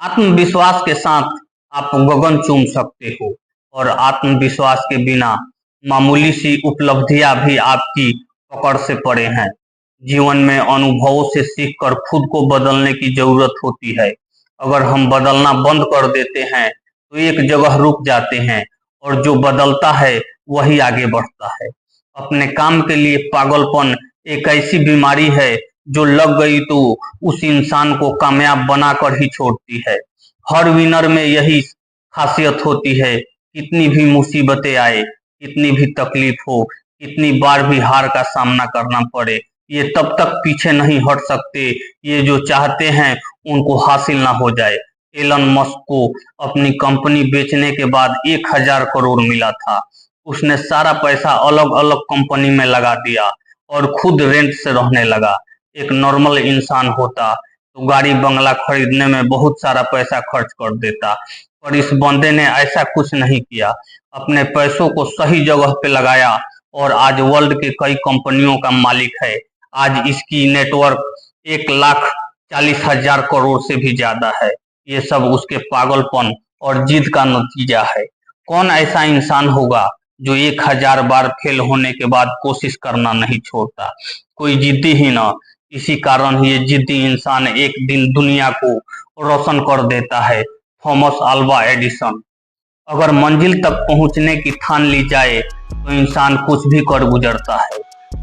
आत्मविश्वास के साथ आप गगन चूम सकते हो और आत्मविश्वास के बिना मामूली सी उपलब्धियां भी आपकी पकड़ से परे हैं। जीवन में अनुभवों से सीखकर खुद को बदलने की जरूरत होती है। अगर हम बदलना बंद कर देते हैं तो एक जगह रुक जाते हैं और जो बदलता है वही आगे बढ़ता है। अपने काम के लिए पागलपन एक ऐसी बीमारी है जो लग गई तो उस इंसान को कामयाब बनाकर ही छोड़ती है। हर विनर में यही खासियत होती है, कितनी भी मुसीबतें आए, कितनी भी तकलीफ हो, कितनी बार भी हार का सामना करना पड़े, ये तब तक पीछे नहीं हट सकते, ये जो चाहते हैं उनको हासिल ना हो जाए। एलन मस्क को अपनी कंपनी बेचने के बाद 1000 करोड़ मिला था। उसने सारा पैसा अलग अलग कंपनी में लगा दिया और खुद रेंट से रहने लगा। एक नॉर्मल इंसान होता तो गाड़ी बंगला खरीदने में बहुत सारा पैसा खर्च कर देता, पर इस बंदे ने ऐसा कुछ नहीं किया। अपने पैसों को सही जगह पे लगाया और आज वर्ल्ड के कई कंपनियों का मालिक है। आज इसकी नेटवर्क 1,40,000 करोड़ से भी ज्यादा है। ये सब उसके पागलपन और जिद का नतीजा है। कौन ऐसा इंसान होगा जो 1000 बार फेल होने के बाद कोशिश करना नहीं छोड़ता? कोई जिद्दी ही ना। इसी कारण ये जिद्दी इंसान एक दिन दुनिया को रोशन कर देता है। Thomas Alva Edison. अगर मंजिल तक पहुंचने की ठान ली जाए तो इंसान कुछ भी कर गुजरता है।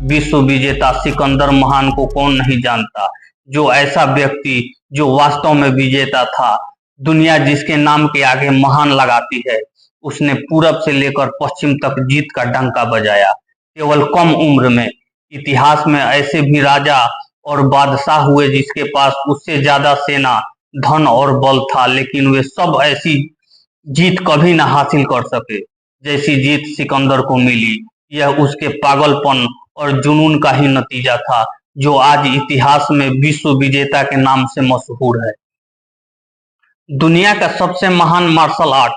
विश्व विजेता सिकंदर महान को कौन नहीं जानता, जो ऐसा व्यक्ति जो वास्तव में विजेता था। दुनिया जिसके नाम के आगे महान लगाती है, उसने पूरब से लेकर पश्चिम तक जीत का डंका बजाया। केवल कम उम्र में इतिहास में ऐसे भी राजा और बादशाह हुए जिसके पास उससे ज्यादा सेना, धन और बल था, लेकिन वे सब ऐसी जीत कभी ना हासिल कर सके जैसी जीत सिकंदर को मिली। यह उसके पागलपन और जुनून का ही नतीजा था, जो आज इतिहास में विश्व विजेता के नाम से मशहूर है। दुनिया का सबसे महान मार्शल आर्ट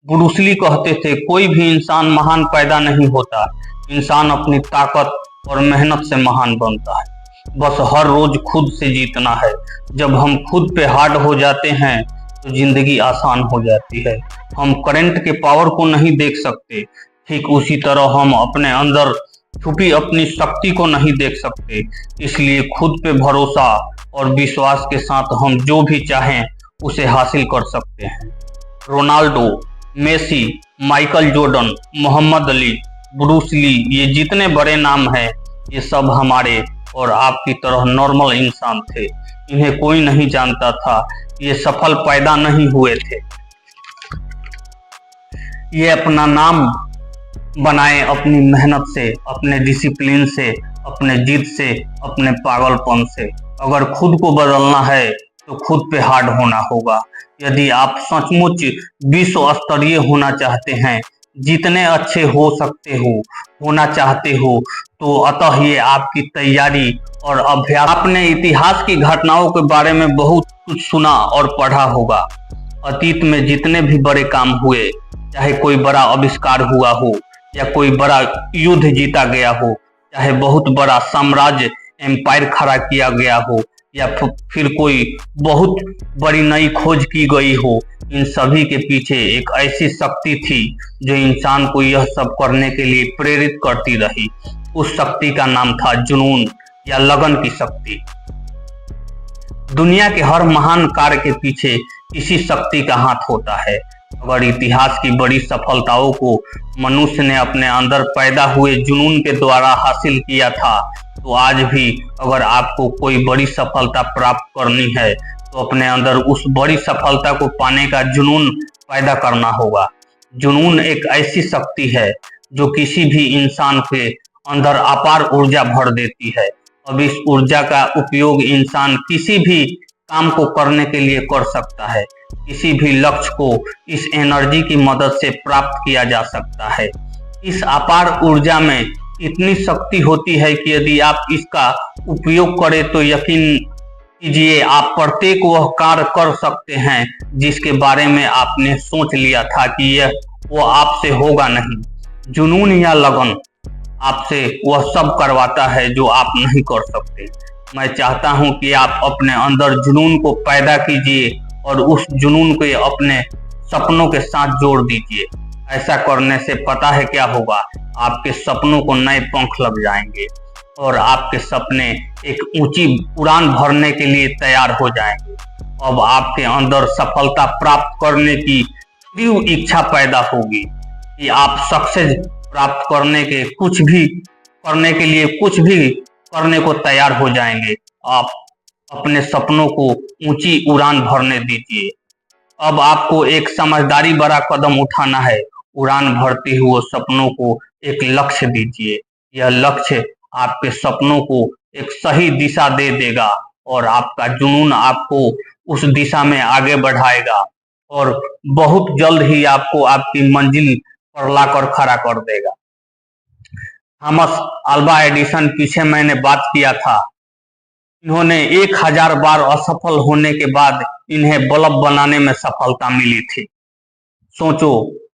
ब्रूस ली कहते थे, कोई भी इंसान महान पैदा नहीं होता, इंसान अपनी ताकत और मेहनत से महान बनता है। बस हर रोज खुद से जीतना है। जब हम खुद पे हार्ड हो जाते हैं तो जिंदगी आसान हो जाती है। हम करंट के पावर को नहीं देख सकते, ठीक उसी तरह हम अपने अंदर छुपी अपनी शक्ति को नहीं देख सकते। इसलिए खुद पे भरोसा और विश्वास के साथ हम जो भी चाहें उसे हासिल कर सकते हैं। Ronaldo, Messi, Michael Jordan, Muhammad Ali, Bruce Lee, ये जितने बड़े नाम हैं, ये सब हमारे और आपकी तरह नॉर्मल इंसान थे। इन्हें कोई नहीं जानता था। ये सफल पैदा नहीं हुए थे, ये अपना नाम बनाए अपनी मेहनत से, अपने डिसिप्लिन से, अपने जिद से, अपने पागलपन से। अगर खुद को बदलना है तो खुद पे हार्ड होना होगा। यदि आप सचमुच विश्व स्तरीय होना चाहते हैं, जितने अच्छे हो सकते हो, होना चाहते हो, तो अतः ये आपकी तैयारी और अभ्यास। आपने इतिहास की घटनाओं के बारे में बहुत कुछ सुना और पढ़ा होगा। अतीत में जितने भी बड़े काम हुए, चाहे कोई बड़ा आविष्कार हुआ हो या कोई बड़ा युद्ध जीता गया हो, चाहे बहुत बड़ा साम्राज्य एम्पायर खड़ा किया गया हो या फिर कोई बहुत बड़ी नई खोज की गई हो, इन सभी के पीछे एक ऐसी शक्ति थी जो इंसान को यह सब करने के लिए प्रेरित करती रही। उस शक्ति का नाम था जुनून या लगन की शक्ति। दुनिया के हर महान कार्य के पीछे इसी शक्ति का हाथ होता है। अगर इतिहास की बड़ी सफलताओं को मनुष्य ने अपने अंदर पैदा हुए जुनून के द्वारा हासिल किया था, तो आज भी अगर आपको कोई बड़ी सफलता प्राप्त करनी है तो अपने अंदर उस बड़ी सफलता को पाने का जुनून पैदा करना होगा। जुनून एक ऐसी शक्ति है जो किसी भी इंसान के अंदर अपार ऊर्जा भर देती है। अब इस ऊर्जा का उपयोग इंसान किसी भी काम को करने के लिए कर सकता है। किसी भी लक्ष्य को इस एनर्जी की मदद से प्राप्त किया जा सकता है। इस अपार ऊर्जा में इतनी शक्ति होती है कि यदि आप इसका उपयोग करें तो यकीन कीजिए आप प्रत्येक वह कार्य कर सकते हैं जिसके बारे में आपने सोच लिया था कि यह वो आपसे होगा नहीं। जुनून या लगन आपसे वह सब करवाता है जो आप नहीं कर सकते। मैं चाहता हूं कि आप अपने अंदर जुनून को पैदा कीजिए और उस जुनून को अपने सपनों के साथ जोड़ दीजिए। ऐसा करने से पता है क्या होगा, आपके सपनों को नए पंख लग जाएंगे और आपके सपने एक ऊंची उड़ान भरने के लिए तैयार हो जाएंगे। अब आपके अंदर सफलता प्राप्त करने की तीव्र इच्छा पैदा होगी कि आप सक्सेस प्राप्त करने के लिए कुछ भी करने को तैयार हो जाएंगे। आप अपने सपनों को ऊंची उड़ान भरने दीजिए। अब आपको एक समझदारी भरा कदम उठाना है। उड़ान भरते हुए सपनों को एक लक्ष्य दीजिए। यह लक्ष्य आपके सपनों को एक सही दिशा दे देगा और आपका जुनून आपको उस दिशा में आगे बढ़ाएगा और बहुत जल्द ही आपको आपकी मंजिल पर लाकर खड़ा कर देगा। थॉमस अल्वा एडिसन पीछे मैंने बात किया था, इन्होंने 1000 बार असफल होने के बाद इन्हें बल्ब बनाने में सफलता मिली थी। सोचो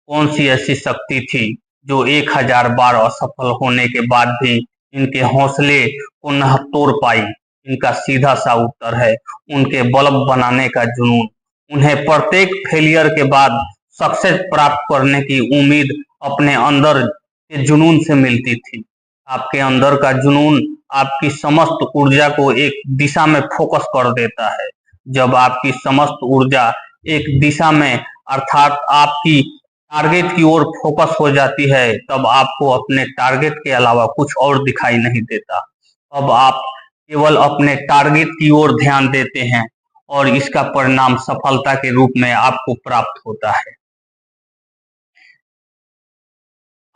कौन सी ऐसी शक्ति थी जो 1000 बार असफल होने के बाद भी इनके हौसले को न तोड़ पाई। इनका सीधा सा उत्तर है उनके बल्ब बनाने का जुनून। उन्हें प्रत्येक फेलियर के बाद सक्सेस प्राप्त करने की उम्मीद अपने अंदर के जुनून से मिलती थी। आपके अंदर का जुनून आपकी समस्त ऊर्जा को एक दिशा में फोकस कर देता है। जब आपकी समस्त ऊर्जा एक दिशा में अर्थात आपकी टारगेट की ओर फोकस हो जाती है, तब आपको अपने टारगेट के अलावा कुछ और दिखाई नहीं देता। अब आप केवल अपने टारगेट की ओर ध्यान देते हैं और इसका परिणाम सफलता के रूप में आपको प्राप्त होता है।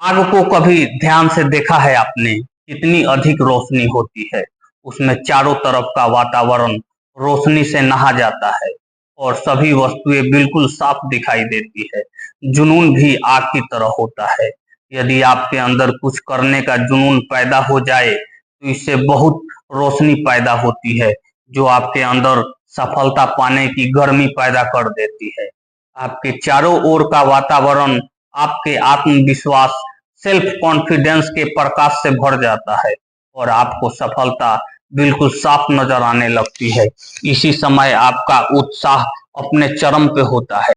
आग को कभी ध्यान से देखा है आपने? कितनी अधिक रोशनी होती है, उसमें चारों तरफ का वातावरण रोशनी से नहा जाता है और सभी वस्तुएं बिल्कुल साफ दिखाई देती है। जुनून भी आग की तरह होता है। यदि आपके अंदर कुछ करने का जुनून पैदा हो जाए तो इससे बहुत रोशनी पैदा होती है जो आपके अंदर सफलता पाने की गर्मी पैदा कर देती है। आपके चारों ओर का वातावरण आपके आत्मविश्वास, सेल्फ कॉन्फिडेंस के प्रकाश से भर जाता है और आपको सफलता बिल्कुल साफ नजर आने लगती है। इसी समय आपका उत्साह अपने चरम पे होता है।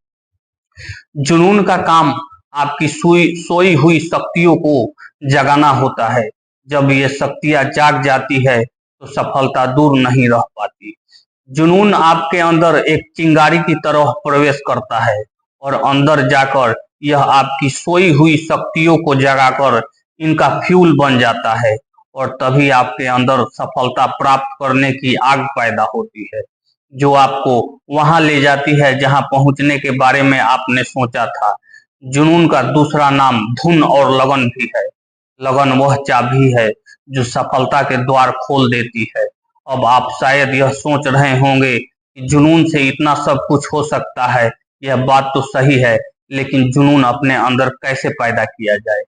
जुनून का काम आपकी सोई हुई शक्तियों को जगाना होता है। जब ये शक्तियां जाग जाती है तो सफलता दूर नहीं रह पाती। जुनून आपके अंदर एक चिंगारी की तरह प्रवेश करता है और अंदर जाकर यह आपकी सोई हुई शक्तियों को जगाकर इनका फ्यूल बन जाता है और तभी आपके अंदर सफलता प्राप्त करने की आग पैदा होती है जो आपको वहां ले जाती है जहां पहुंचने के बारे में आपने सोचा था। जुनून का दूसरा नाम धुन और लगन भी है। लगन वह चाबी है जो सफलता के द्वार खोल देती है। अब आप शायद यह सोच रहे होंगे कि जुनून से इतना सब कुछ हो सकता है। यह बात तो सही है, लेकिन जुनून अपने अंदर कैसे पैदा किया जाए?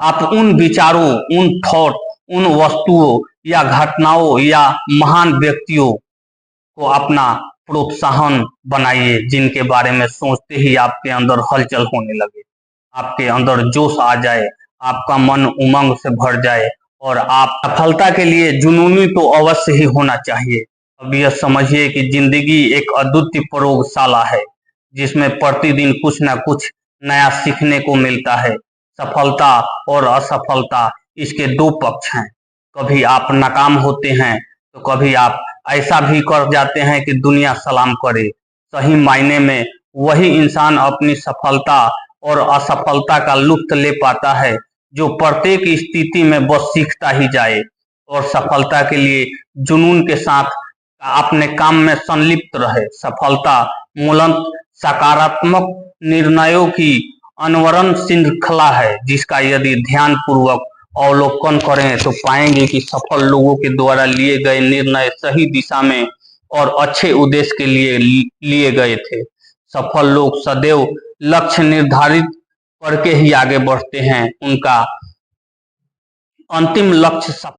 आप उन विचारों, उन थॉट, उन वस्तुओं या घटनाओं या महान व्यक्तियों को अपना प्रोत्साहन बनाइए जिनके बारे में सोचते ही आपके अंदर हलचल होने लगे, आपके अंदर जोश आ जाए, आपका मन उमंग से भर जाए और आप सफलता के लिए जुनूनी तो अवश्य ही होना चाहिए। अब यह समझिए कि जिंदगी एक अद्वितीय प्रयोगशाला है जिसमें प्रतिदिन कुछ न कुछ नया सीखने को मिलता है। सफलता और असफलता इसके दो पक्ष हैं। कभी आप नाकाम होते हैं तो कभी आप ऐसा भी कर जाते हैं कि दुनिया सलाम करे। सही मायने में वही इंसान अपनी सफलता और असफलता का लुत्फ ले पाता है जो प्रत्येक स्थिति में बस सीखता ही जाए और सफलता के लिए जुनून के साथ अपने काम में संलिप्त रहे। सफलता मूलतः सकारात्मक निर्णयों की अनवरत श्रृंखला है जिसका यदि ध्यान पूर्वक अवलोकन करें तो पाएंगे कि सफल लोगों के द्वारा लिए गए निर्णय सही दिशा में और अच्छे उद्देश्य के लिए लिए गए थे। सफल लोग सदैव लक्ष्य निर्धारित करके ही आगे बढ़ते हैं। उनका अंतिम लक्ष्य